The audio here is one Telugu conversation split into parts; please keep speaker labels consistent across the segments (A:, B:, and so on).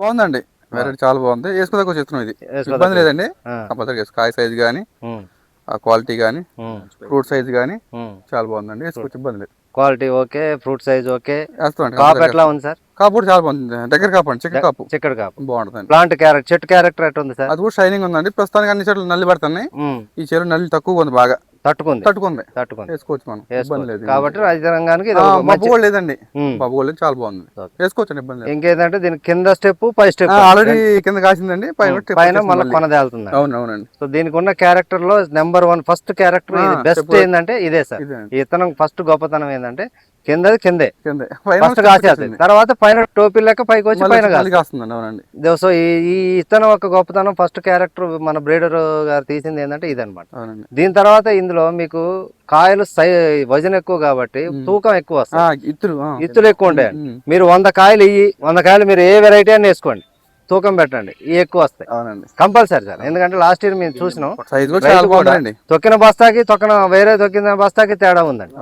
A: బాగుందండి. వెరైటీ చాలా బాగుంది. వేసుకోదాకా చెప్తున్నాం. ఇది ఇబ్బంది లేదండి. కంపల్సరీ కాయ సైజ్ కానీ ఆ క్వాలిటీ కానీ ఫ్రూట్ సైజ్ కానీ చాలా బాగుందండి. వేసుకోవచ్చు, ఇబ్బంది లేదు.
B: Quality okay, fruit size okay. కాపు ఎట్లా ఉంది సార్?
A: కాపు కూడా చాలా బాగుంది. దగ్గర కాపు అండి, చికెన్ కాపు బాగుంటుంది.
B: ప్లాంట్ క్యారెక్టర్, చెట్టు క్యారెక్టర్ ఎట్లా ఉంది సార్?
A: అది కూడా షైనింగ్ ఉందండి. ప్రస్తుతానికి అన్ని చెట్లు నల్లి పడుతున్నాయి. ఈ చెరువు నల్లి తక్కువ ఉంది, బాగా తట్టుకుంది. వేసుకోవచ్చు మనం, ఇబ్బంది లేదు.
B: కాబట్టి రైతాంగానికి
A: మబ్బు కూడా లేదండి. మబ్బు కూడా లేదు, చాలా బాగుంది. వేసుకోవచ్చు, ఇబ్బంది లేదు.
B: ఇంకేంటంటే దీని కింద స్టెప్ పై స్టెప్
A: ఆల్రెడీ కింద కాసిందండి, పైన
B: మళ్ళీ కొనదేలుతుంది.
A: అవునండి.
B: సో దీనికి ఉన్న క్యారెక్టర్ లో నెంబర్ 1 ఫస్ట్ క్యారెక్టర్ బెస్ట్ ఏంటంటే ఇదే సార్. ఈ ఇతనం ఫస్ట్ గొప్పతనం ఏంటంటే కిందే ఫస్ట్ కాసేస్తుంది, తర్వాత పైన టోపీ లెక్క పైకి వచ్చి పైన కాస్తుంది. సో ఈ ఇతనం ఒక గొప్పతనం. ఫస్ట్ క్యారెక్టర్ మన బ్రీడర్ గారు తీసింది ఏంటంటే ఇదనమాట. దీని తర్వాత ఇందులో మీకు కాయలు వజన్ ఎక్కువ కాబట్టి తూకం ఎక్కువ వస్తుంది, ఇత్తులు ఎక్కువ ఉంటాయి. మీరు 100 కాయలు 100 కాయలు మీరు ఏ వెరైటీ అని వేసుకోండి, తూకం పెట్టండి, ఇవి ఎక్కువ వస్తాయి కంపల్సరీ సార్. ఎందుకంటే లాస్ట్ ఇయర్ మేము చూసినాం, తొక్కిన బస్తాకి వేరే తొక్కిన బస్తాకి తేడా ఉందండి.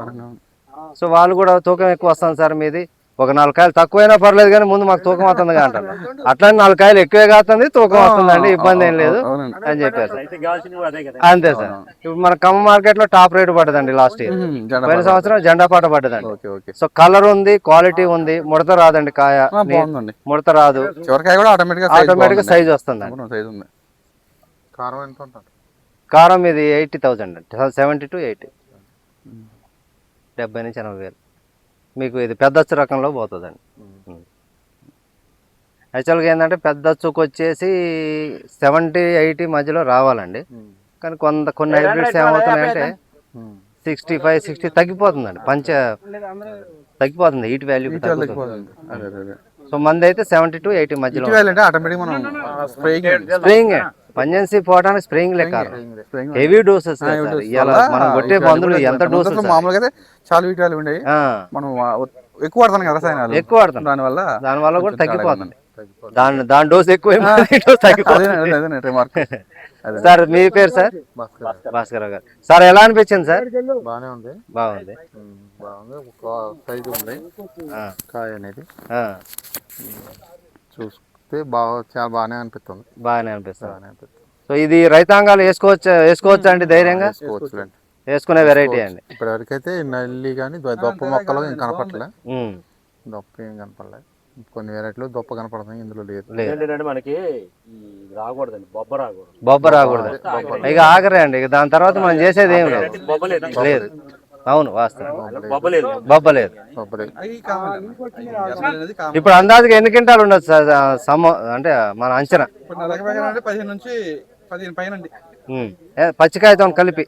B: సో వాళ్ళు కూడా తూకం ఎక్కువ వస్తుంది సార్. మీది ఒక 4 కాయలు తక్కువైనా పర్లేదు కానీ ముందు మాకు తూకం వస్తుంది అంటారు. అట్లా 4 కాయలు ఎక్కువే కాస్తుంది, తూకం వస్తుందండి, ఇబ్బంది ఏం లేదు అని చెప్పారు. అంతే సార్. ఇప్పుడు మన ఖమ్మం మార్కెట్ లో టాప్ రేటు పడ్డదండి లాస్ట్ ఇయర్. పోయిన సంవత్సరం జెండా పాట పడ్డదండి. సో కలర్ ఉంది, క్వాలిటీ ఉంది, ముడత రాదండి, కాయ ముడత రాదు, ఆటోమేటిక్ గా సైజ్ వస్తుంది. కారం ఇది 80,000 అండి, 70 to 80, 70 నుంచి 80,000 మీకు. ఇది పెద్దచ్చు రకంలో పోతుందండి. యాక్చువల్గా ఏంటంటే పెద్దచ్చుకు వచ్చేసి 70-80 మధ్యలో రావాలండి. కానీ కొన్ని హైబ్రిడ్స్ ఏమవుతున్నాయంటే 65-60 తగ్గిపోతుందండి, తగ్గిపోతుంది, హీట్ వాల్యూ తగ్గిపోతుంది. సో మంది అయితే 70 to 80 మధ్యలో. స్ప్రేయింగ్ పంజెన్సీ పోవడానికి స్ప్రేయింగ్ లెక్క, హెవీ డోసెస్. మనం కొట్టే మందులు ఎంత డోసెస్
A: మామూలుగా చాలా వీటిలో ఉండేవి, మనం ఎక్కువ వాడతాం కదా రసాయనాలు, ఎక్కువ వాడతాం, దానివల్ల కూడా తగ్గిపోతుంది.
B: దాని డోస్ ఎక్కువ సార్. మీ పేరు సార్? భాస్కర్ గారు. సార్ ఎలా అనిపించింది సార్? బాగుంది.
A: కాయ అనేది చూస్తే చాలా బాగానే అనిపిస్తుంది.
B: సో ఇది రైతాంగాలు వేసుకోవచ్చు అండి, ధైర్యంగా వేసుకునే వెరైటీ అండి.
A: ఇప్పటివరకు అయితే నల్లి కానీ దొప్ప మొక్కలు ఏం కనపడలే, దొప్ప ఏం కనపడలే. కొన్ని వెరైటీలు దొప్ప కనపడుతున్నాయి, ఇందులో లేదు.
C: మనకి రాకూడదండి,
B: బొబ్బ రాకూడదు. ఇక ఆగరే అండి, దాని తర్వాత మనం చేసేది ఏం లేదు. అవును, వాస్తవం, బొబ్బలేదు. ఇప్పుడు అందాజుగా ఎన్ని క్వింటాలు ఉండదు సార్ అంటే మన అంచనా?
A: 15 నుంచి 15 పైన
B: పచ్చికాయతో కలిపి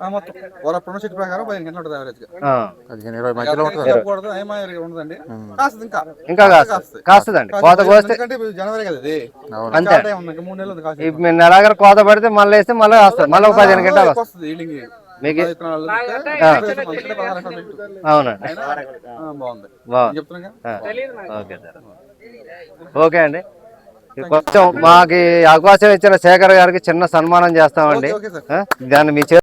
B: ఇంకా కాస్తుందండి. కోత కోస్తే అంతే, ఇప్పుడు నెలాగర కోత పడితే మళ్ళీ వేస్తే మళ్ళీ వస్తుంది, మళ్ళీ 15 గంటలు వస్తుంది మీకు. అవునండి, ఓకే సార్. ఓకే అండి, కొంచెం మాకు అవకాశం ఇచ్చిన శేఖర్ గారికి చిన్న సన్మానం చేస్తామండి. దాన్ని మీ